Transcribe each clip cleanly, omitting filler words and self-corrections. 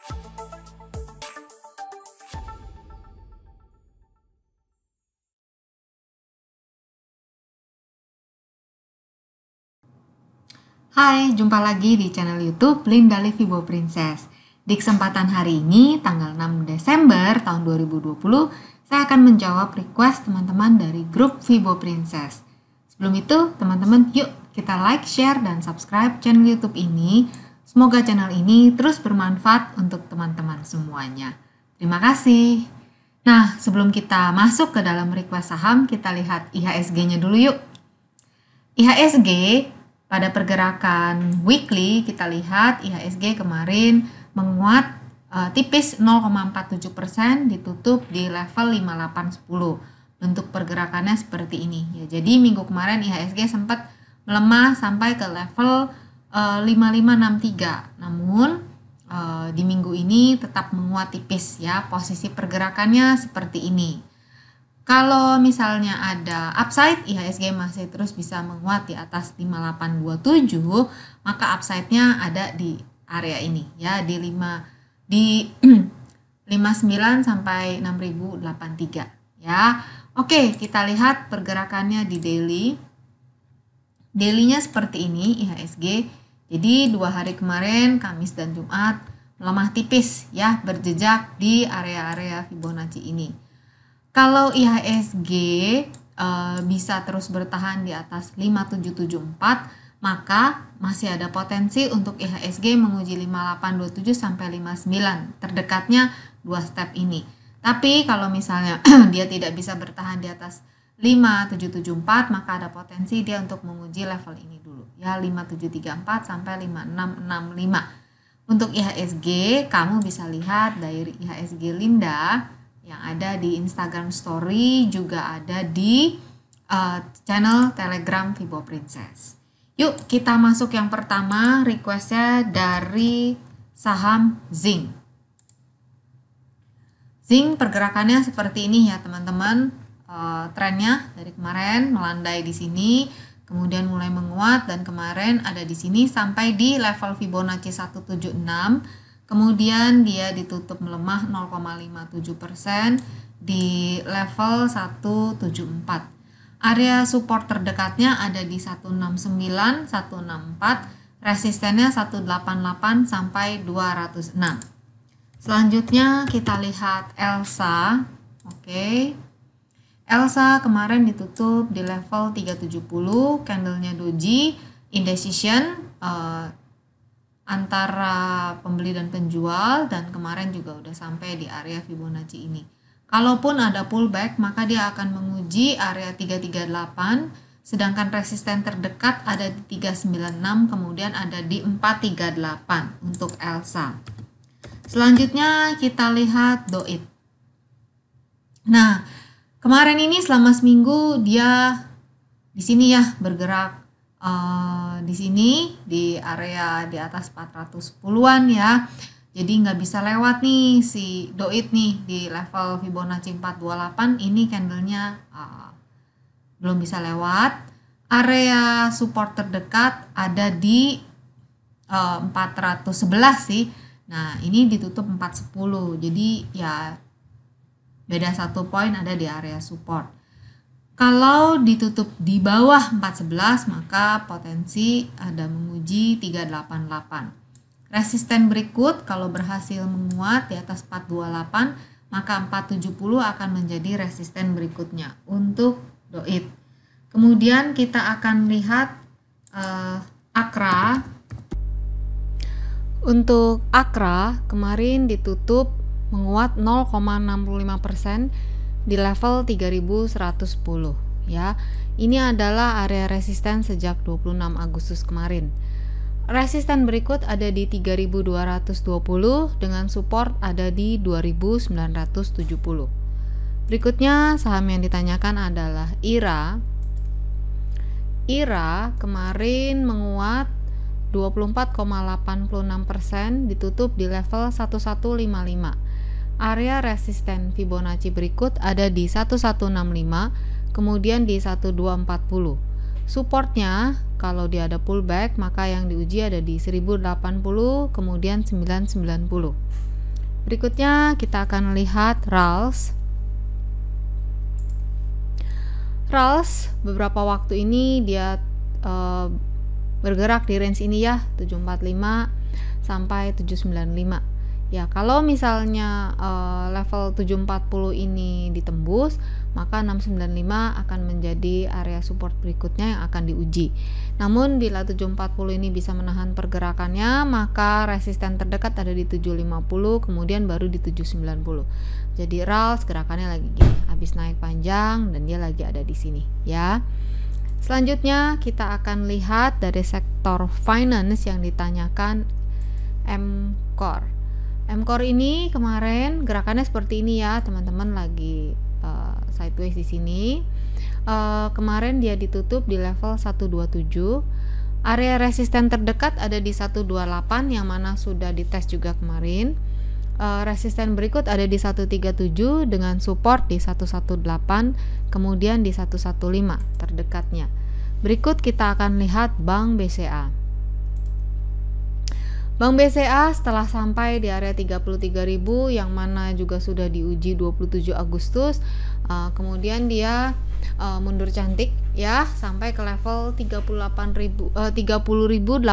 Hai, jumpa lagi di channel YouTube Linda Fibo Princess. Di kesempatan hari ini, tanggal 6 Desember tahun 2020, saya akan menjawab request teman-teman dari grup Fibo Princess. Sebelum itu, teman-teman, yuk kita like, share, dan subscribe channel YouTube ini. Semoga channel ini terus bermanfaat untuk teman-teman semuanya. Terima kasih. Nah, sebelum kita masuk ke dalam request saham, kita lihat IHSG-nya dulu yuk. IHSG pada pergerakan weekly, kita lihat IHSG kemarin menguat tipis 0,47%, ditutup di level 5810. Bentuk pergerakannya seperti ini ya. Jadi minggu kemarin IHSG sempat melemah sampai ke level 5563. Namun di minggu ini tetap menguat tipis ya. Posisi pergerakannya seperti ini. Kalau misalnya ada upside, IHSG masih terus bisa menguat di atas 5827, maka upside-nya ada di area ini ya, di 59 sampai 6083 ya. Oke, kita lihat pergerakannya di daily. Daily-nya seperti ini IHSG. Jadi 2 hari kemarin, Kamis dan Jumat, melemah tipis ya, berjejak di area-area Fibonacci ini. Kalau IHSG bisa terus bertahan di atas 5774, maka masih ada potensi untuk IHSG menguji 5827 sampai 59. Terdekatnya 2 step ini. Tapi kalau misalnya dia tidak bisa bertahan di atas 5774, maka ada potensi dia untuk menguji level ini dulu ya, 5734 sampai 5665. Untuk IHSG, kamu bisa lihat dari IHSG Linda yang ada di Instagram Story, juga ada di channel Telegram Fibo Princess. Yuk kita masuk yang pertama, requestnya dari saham Zinc. Zinc pergerakannya seperti ini ya teman-teman. Trennya dari kemarin melandai di sini, kemudian mulai menguat dan kemarin ada di sini sampai di level Fibonacci 176. Kemudian dia ditutup melemah 0,57% di level 174. Area support terdekatnya ada di 169, 164, resistennya 188 sampai 206. Selanjutnya kita lihat ELSA. Oke. ELSA kemarin ditutup di level 370, candlenya doji, indecision antara pembeli dan penjual, dan kemarin juga udah sampai di area Fibonacci ini. Kalaupun ada pullback, maka dia akan menguji area 338, sedangkan resisten terdekat ada di 396, kemudian ada di 438 untuk ELSA. Selanjutnya kita lihat DOIT. Nah, kemarin ini selama seminggu dia di sini ya bergerak di sini di area di atas 410-an ya. Jadi nggak bisa lewat nih si DOIT nih di level Fibonacci 428, ini candlenya belum bisa lewat. Area support terdekat ada di 411 sih. Nah, ini ditutup 410. Jadi ya beda 1 poin ada di area support. Kalau ditutup di bawah 411, maka potensi ada menguji 388. Resisten berikut kalau berhasil menguat di atas 428, maka 470 akan menjadi resisten berikutnya untuk DOIT. Kemudian kita akan lihat AKRA. Untuk AKRA kemarin ditutup menguat 0,65% di level 3110 ya. Ini adalah area resisten sejak 26 Agustus kemarin. Resisten berikut ada di 3220 dengan support ada di 2970. Berikutnya saham yang ditanyakan adalah IRA. IRA kemarin menguat 24,86%, ditutup di level 1155. Area resisten Fibonacci berikut ada di 1165, kemudian di 1240. Supportnya kalau dia ada pullback, maka yang diuji ada di 1080, kemudian 990. Berikutnya kita akan lihat RALS. RALS beberapa waktu ini dia bergerak di range ini ya, 745 sampai 795. Ya, kalau misalnya level 740 ini ditembus, maka 695 akan menjadi area support berikutnya yang akan diuji. Namun bila 740 ini bisa menahan pergerakannya, maka resisten terdekat ada di 750, kemudian baru di 790. Jadi RALS gerakannya lagi gini, habis naik panjang dan dia lagi ada di sini ya. Selanjutnya kita akan lihat dari sektor finance yang ditanyakan M-Core. M-Core ini kemarin gerakannya seperti ini ya, teman-teman, lagi sideways di sini. Kemarin dia ditutup di level 127. Area resisten terdekat ada di 128 yang mana sudah dites juga kemarin. Resisten berikut ada di 137 dengan support di 118, kemudian di 115 terdekatnya. Berikut kita akan lihat Bank BCA. Bank BCA setelah sampai di area 33.000 yang mana juga sudah diuji 27 Agustus, kemudian dia mundur cantik ya sampai ke level 30.875.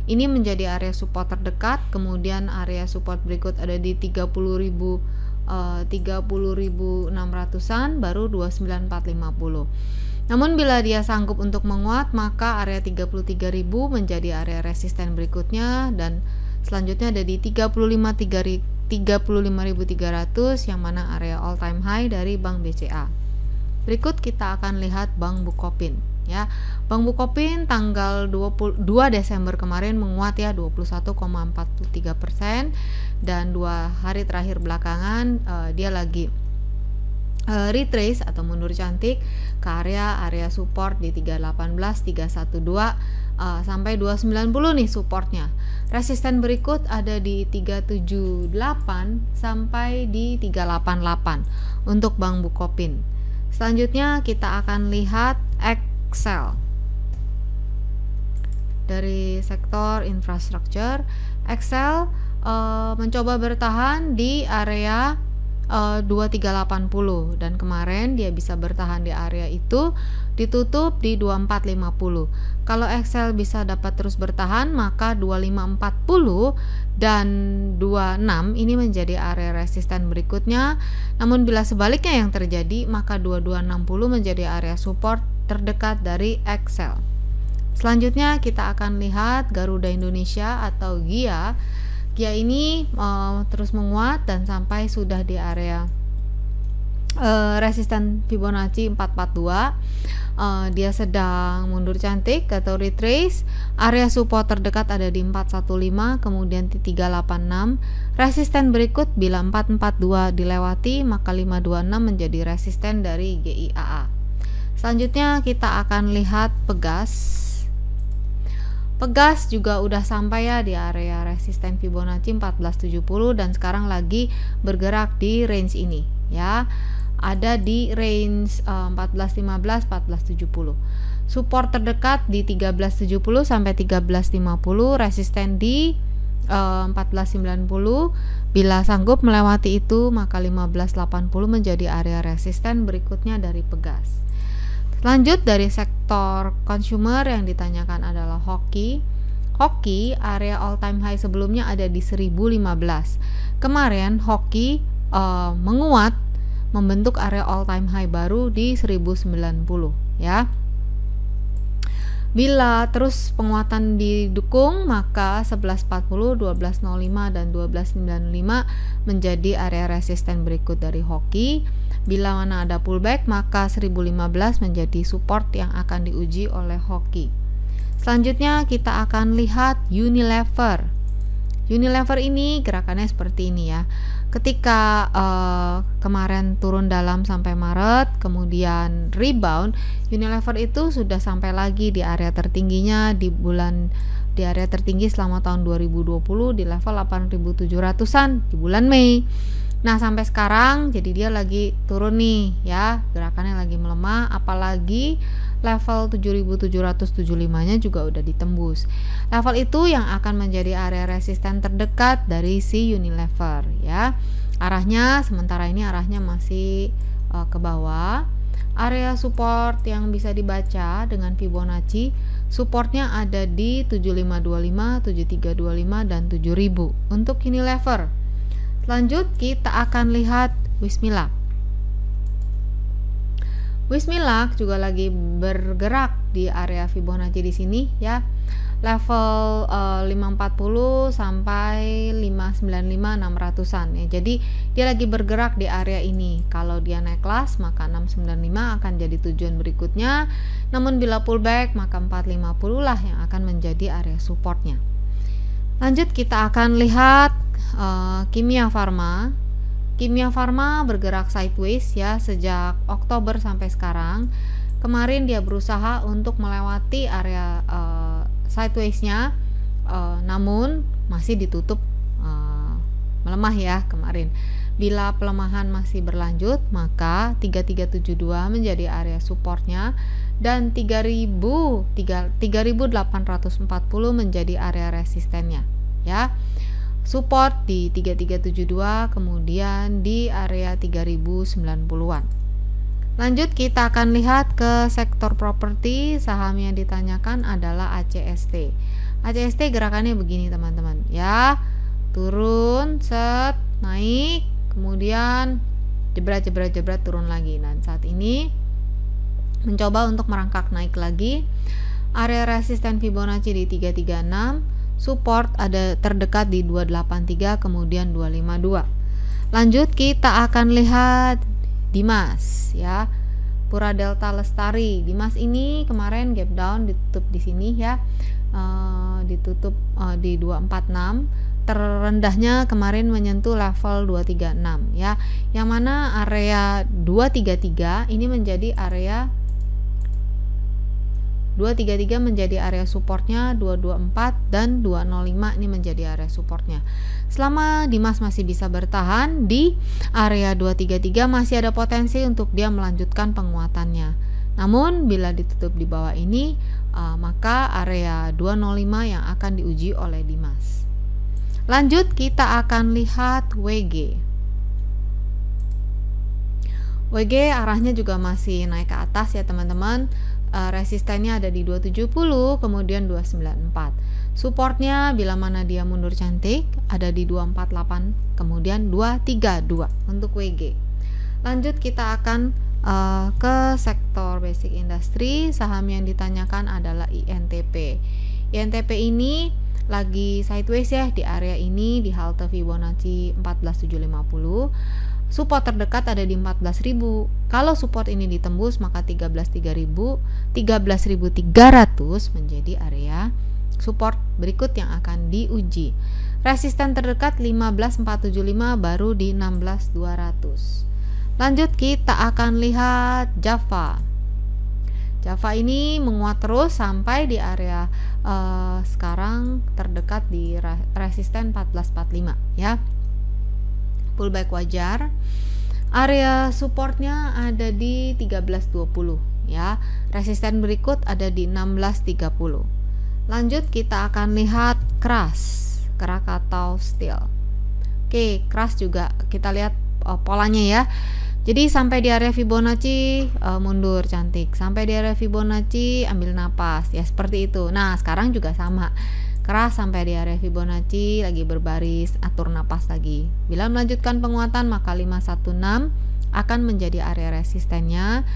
Ini menjadi area support terdekat, kemudian area support berikut ada di 30.600-an, baru 29.450. Namun bila dia sanggup untuk menguat, maka area 33.000 menjadi area resisten berikutnya, dan selanjutnya ada di 35.300 yang mana area all time high dari Bank BCA. Berikut kita akan lihat Bank Bukopin ya. Bank Bukopin tanggal 22 Desember kemarin menguat ya 21,43%, dan 2 hari terakhir belakangan dia lagi retrace atau mundur cantik ke area support di 318, 312 sampai 290 nih supportnya. Resisten berikut ada di 378 sampai di 388 untuk Bank Bukopin. Selanjutnya kita akan lihat Excel. Dari sektor infrastruktur, Excel mencoba bertahan di area 2380, dan kemarin dia bisa bertahan di area itu, ditutup di 2450. Kalau Excel bisa dapat terus bertahan, maka 2540 dan 26 ini menjadi area resisten berikutnya. Namun bila sebaliknya yang terjadi, maka 2260 menjadi area support terdekat dari Excel. Selanjutnya kita akan lihat Garuda Indonesia atau GIA. GIA ini terus menguat dan sampai sudah di area resisten Fibonacci 442. Dia sedang mundur cantik atau retrace. Area support terdekat ada di 415, kemudian di 386. Resisten berikut bila 442 dilewati, maka 526 menjadi resisten dari GIAA. Selanjutnya kita akan lihat Pegas. Pegas juga udah sampai ya di area resisten Fibonacci 1470 dan sekarang lagi bergerak di range ini ya. Ada di range 1415 1470. Support terdekat di 1370 sampai 1350, resisten di 1490. Bila sanggup melewati itu, maka 1580 menjadi area resisten berikutnya dari Pegas. Lanjut dari sektor consumer yang ditanyakan adalah Hoki. Hoki area all time high sebelumnya ada di 1015. Kemarin Hoki menguat membentuk area all time high baru di 1090 ya. Bila terus penguatan didukung, maka 1140, 1205 dan 1295 menjadi area resisten berikut dari Hoki. Bila mana ada pullback, maka 1015 menjadi support yang akan diuji oleh Hoki. Selanjutnya kita akan lihat Unilever. Unilever ini gerakannya seperti ini ya. Ketika kemarin turun dalam sampai Maret, kemudian rebound, Unilever itu sudah sampai lagi di area tertingginya di area tertinggi selama tahun 2020 di level 8.700-an di bulan Mei. Nah, sampai sekarang jadi dia lagi turun nih ya, gerakannya lagi melemah, apalagi level 7775-nya juga udah ditembus. Level itu yang akan menjadi area resisten terdekat dari si Unilever ya. Arahnya sementara ini arahnya masih ke bawah. Area support yang bisa dibaca dengan Fibonacci, supportnya ada di 7525, 7325 dan 7000 untuk Unilever. Lanjut kita akan lihat Wismilak. Wismilak juga lagi bergerak di area Fibonacci di sini ya. Level 540 sampai 595 600-an ya. Jadi dia lagi bergerak di area ini. Kalau dia naik kelas maka 695 akan jadi tujuan berikutnya. Namun bila pullback maka 450 lah yang akan menjadi area supportnya. Lanjut kita akan lihat Kimia Farma. Kimia Farma bergerak sideways ya sejak Oktober sampai sekarang. Kemarin dia berusaha untuk melewati area sideways-nya, namun masih ditutup melemah ya kemarin. Bila pelemahan masih berlanjut maka 3372 menjadi area supportnya dan 3840 menjadi area resistennya ya. Support di 3372, kemudian di area 3090-an. Lanjut kita akan lihat ke sektor properti. Saham yang ditanyakan adalah ACST. ACST gerakannya begini teman-teman ya, turun set, naik, kemudian jebret turun lagi. Dan saat ini mencoba untuk merangkak naik lagi. Area resisten Fibonacci di 336, support ada terdekat di 283, kemudian 252. Lanjut kita akan lihat Dimas ya, Pura Delta Lestari. Dimas ini kemarin gap down, ditutup di sini ya, ditutup di 246. Terendahnya kemarin menyentuh level 236 ya, yang mana area 233 ini menjadi area 233 menjadi area supportnya, 224 dan 205 ini menjadi area supportnya. Selama Dimas masih bisa bertahan di area 233 masih ada potensi untuk dia melanjutkan penguatannya. Namun bila ditutup di bawah ini maka area 205 yang akan diuji oleh Dimas. Lanjut kita akan lihat WG. WG arahnya juga masih naik ke atas ya teman-teman. Resistennya ada di 270, kemudian 294. Supportnya bila mana dia mundur cantik ada di 248, kemudian 232 untuk WG. Lanjut kita akan ke sektor basic industry. Saham yang ditanyakan adalah INTP. INTP ini lagi sideways ya di area ini, di halte Fibonacci 14750. Support terdekat ada di 14.000. Kalau support ini ditembus maka 13.300 menjadi area support berikut yang akan diuji. Resisten terdekat 15.475 baru di 16.200. Lanjut kita akan lihat Java. Java ini menguat terus sampai di area sekarang terdekat di resisten 14.45 ya. Pullback wajar. Area supportnya ada di 13.20 ya. Resisten berikut ada di 16.30. Lanjut kita akan lihat Krakatau Steel. Oke, keras juga kita lihat polanya ya. Jadi sampai di area Fibonacci mundur cantik, sampai di area Fibonacci ambil napas ya, seperti itu. Nah sekarang juga sama, keras sampai di area Fibonacci lagi berbaris, atur napas lagi. Bila melanjutkan penguatan maka 516 akan menjadi area resistennya.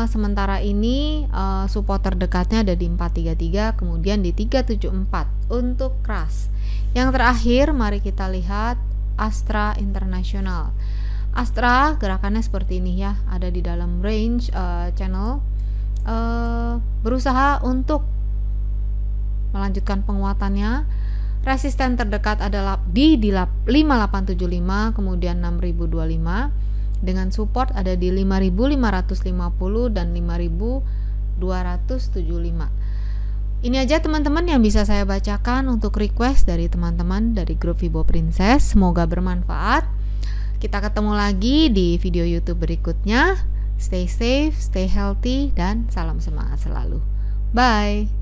Sementara ini support terdekatnya ada di 433, kemudian di 374 untuk keras. Yang terakhir mari kita lihat Astra International. Astra gerakannya seperti ini ya, ada di dalam range channel, berusaha untuk melanjutkan penguatannya. Resisten terdekat adalah di 5875, kemudian 6025, dengan support ada di 5550 dan 5275. Ini aja teman-teman yang bisa saya bacakan untuk request dari teman-teman dari grup Fibo Princess. Semoga bermanfaat. Kita ketemu lagi di video YouTube berikutnya. Stay safe, stay healthy, dan salam semangat selalu. Bye.